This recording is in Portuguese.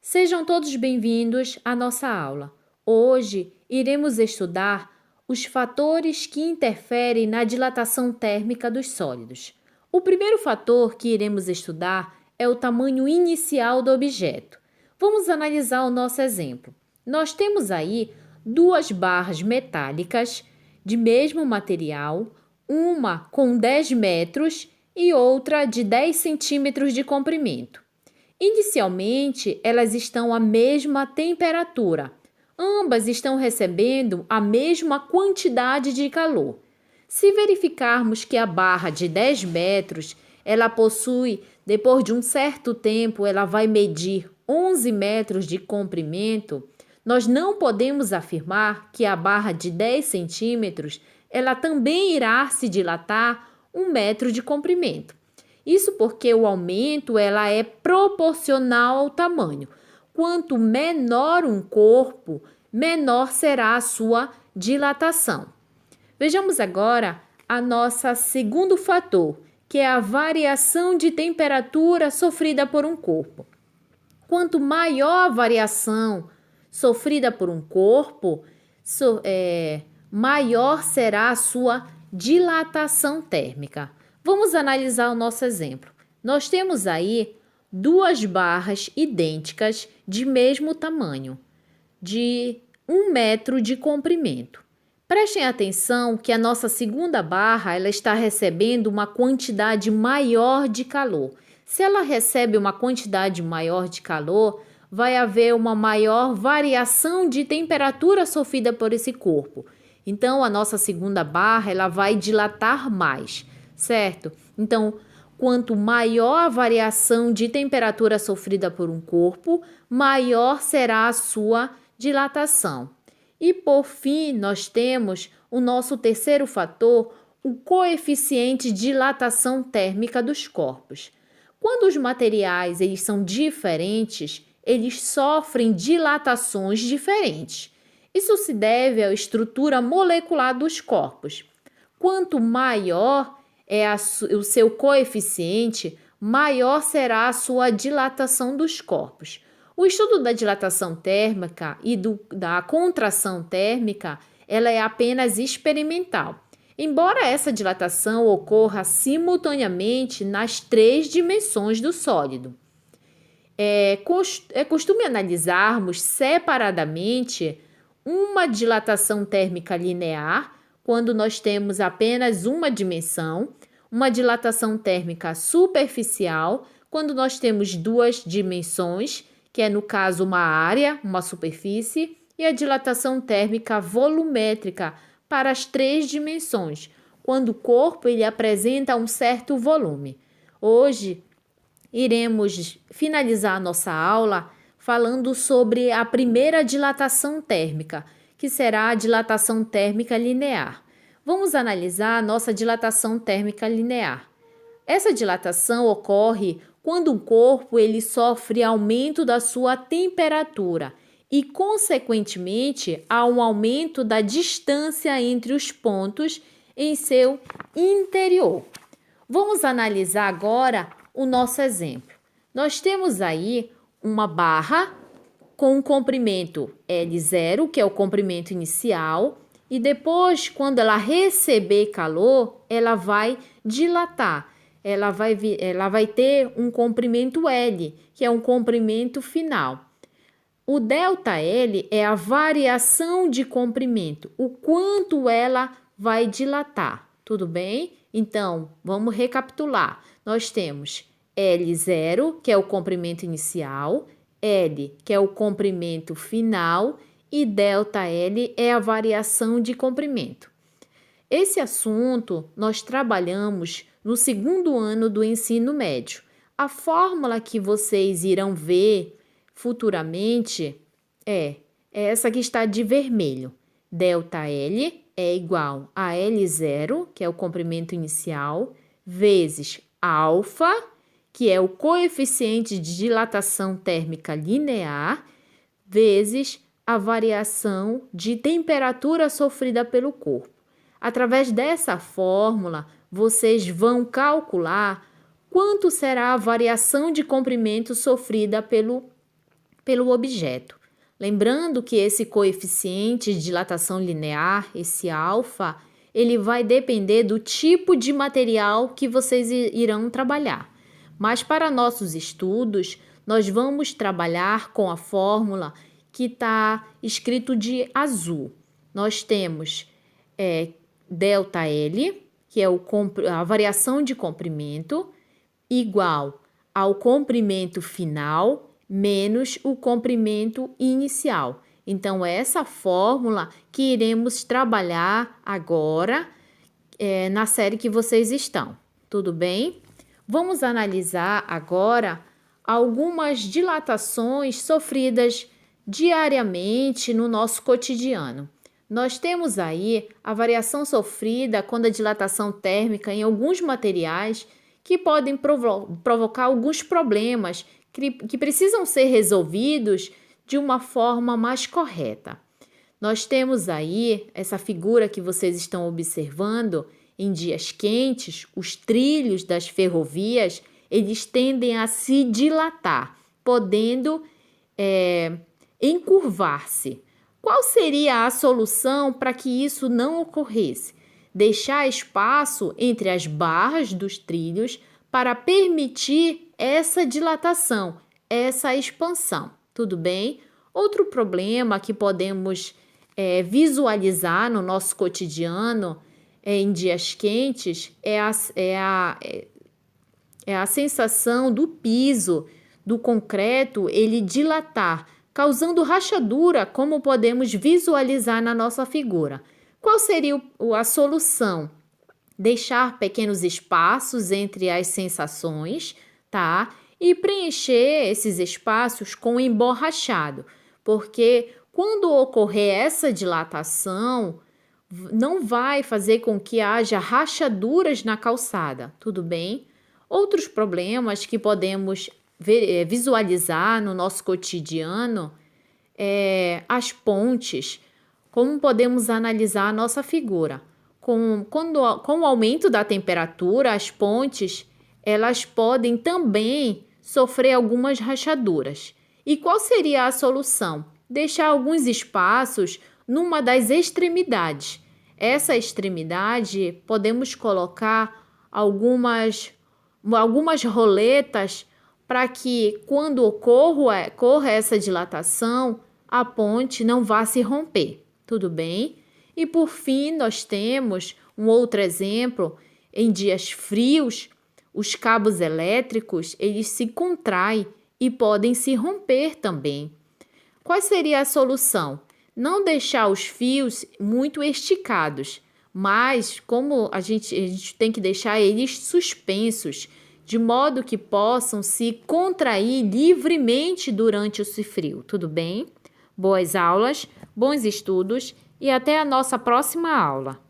Sejam todos bem-vindos à nossa aula. Hoje iremos estudar os fatores que interferem na dilatação térmica dos sólidos. O primeiro fator que iremos estudar é o tamanho inicial do objeto. Vamos analisar o nosso exemplo. Nós temos aí duas barras metálicas de mesmo material, uma com 10 metros e outra de 10 centímetros de comprimento. Inicialmente, elas estão à mesma temperatura. Ambas estão recebendo a mesma quantidade de calor. Se verificarmos que a barra de 10 metros, ela possui, depois de um certo tempo, ela vai medir 11 metros de comprimento, nós não podemos afirmar que a barra de 10 centímetros, ela também irá se dilatar 1 metro de comprimento. Isso porque o aumento ela é proporcional ao tamanho. Quanto menor um corpo, menor será a sua dilatação. Vejamos agora a nossa segundo fator, que é a variação de temperatura sofrida por um corpo. Quanto maior a variação sofrida por um corpo, maior será a sua dilatação térmica. Vamos analisar o nosso exemplo. Nós temos aí duas barras idênticas de mesmo tamanho, de 1 metro de comprimento. Prestem atenção que a nossa segunda barra ela está recebendo uma quantidade maior de calor. Se ela recebe uma quantidade maior de calor, vai haver uma maior variação de temperatura sofrida por esse corpo. Então, a nossa segunda barra ela vai dilatar mais, certo? Então, quanto maior a variação de temperatura sofrida por um corpo, maior será a sua dilatação. E, por fim, nós temos o nosso terceiro fator, o coeficiente de dilatação térmica dos corpos. Quando os materiais eles são diferentes, eles sofrem dilatações diferentes. Isso se deve à estrutura molecular dos corpos. Quanto maior é o seu coeficiente, maior será a sua dilatação dos corpos. O estudo da dilatação térmica e da contração térmica, ela é apenas experimental. Embora essa dilatação ocorra simultaneamente nas 3 dimensões do sólido. É costume analisarmos separadamente uma dilatação térmica linear, quando nós temos apenas uma dimensão, uma dilatação térmica superficial, quando nós temos 2 dimensões, que é no caso uma área, uma superfície, e a dilatação térmica volumétrica para as 3 dimensões, quando o corpo ele apresenta um certo volume. Hoje, iremos finalizar a nossa aula falando sobre a primeira dilatação térmica, que será a dilatação térmica linear. Vamos analisar a nossa dilatação térmica linear. Essa dilatação ocorre quando um corpo ele sofre aumento da sua temperatura e, consequentemente, há um aumento da distância entre os pontos em seu interior. Vamos analisar agora o nosso exemplo. Nós temos aí uma barra com um comprimento L0, que é o comprimento inicial, e depois, quando ela receber calor, ela vai dilatar. Ela vai ter um comprimento L, que é um comprimento final. O ΔL é a variação de comprimento, o quanto ela vai dilatar, tudo bem? Então, vamos recapitular. Nós temos L0, que é o comprimento inicial, L, que é o comprimento final, e ΔL é a variação de comprimento. Esse assunto nós trabalhamos no segundo ano do ensino médio. A fórmula que vocês irão ver futuramente é essa que está de vermelho. ΔL é igual a L0, que é o comprimento inicial, vezes alfa, que é o coeficiente de dilatação térmica linear, vezes a variação de temperatura sofrida pelo corpo. Através dessa fórmula, vocês vão calcular quanto será a variação de comprimento sofrida pelo pelo objeto. Lembrando que esse coeficiente de dilatação linear, esse alfa, ele vai depender do tipo de material que vocês irão trabalhar. Mas para nossos estudos, nós vamos trabalhar com a fórmula que está escrito de azul. Nós temos ΔL, que é a variação de comprimento, igual ao comprimento final menos o comprimento inicial. Então, é essa fórmula que iremos trabalhar agora na série que vocês estão. Tudo bem? Vamos analisar agora algumas dilatações sofridas diariamente no nosso cotidiano. Nós temos aí a variação sofrida quando a dilatação térmica em alguns materiais que podem provocar alguns problemas que precisam ser resolvidos de uma forma mais correta. Nós temos aí essa figura que vocês estão observando. Em dias quentes, os trilhos das ferrovias, eles tendem a se dilatar, podendo encurvar-se. Qual seria a solução para que isso não ocorresse? Deixar espaço entre as barras dos trilhos para permitir essa dilatação, essa expansão. Tudo bem? Outro problema que podemos visualizar no nosso cotidiano em dias quentes é a sensação do piso do concreto ele dilatar, causando rachadura, como podemos visualizar na nossa figura. Qual seria a solução? Deixar pequenos espaços entre as sensações, tá? E preencher esses espaços com emborrachado, porque quando ocorrer essa dilatação, não vai fazer com que haja rachaduras na calçada, tudo bem? Outros problemas que podemos visualizar no nosso cotidiano as pontes. Como podemos analisar a nossa figura? Com o aumento da temperatura, as pontes elas podem também sofrer algumas rachaduras. E qual seria a solução? Deixar alguns espaços numa das extremidades. Essa extremidade podemos colocar algumas roletas para que quando ocorra essa dilatação, a ponte não vá se romper. Tudo bem? E por fim, nós temos um outro exemplo. Em dias frios, os cabos elétricos eles se contraem e podem se romper também. Qual seria a solução? Não deixar os fios muito esticados, mas como a gente tem que deixar eles suspensos, de modo que possam se contrair livremente durante esse frio. Tudo bem? Boas aulas, bons estudos e até a nossa próxima aula.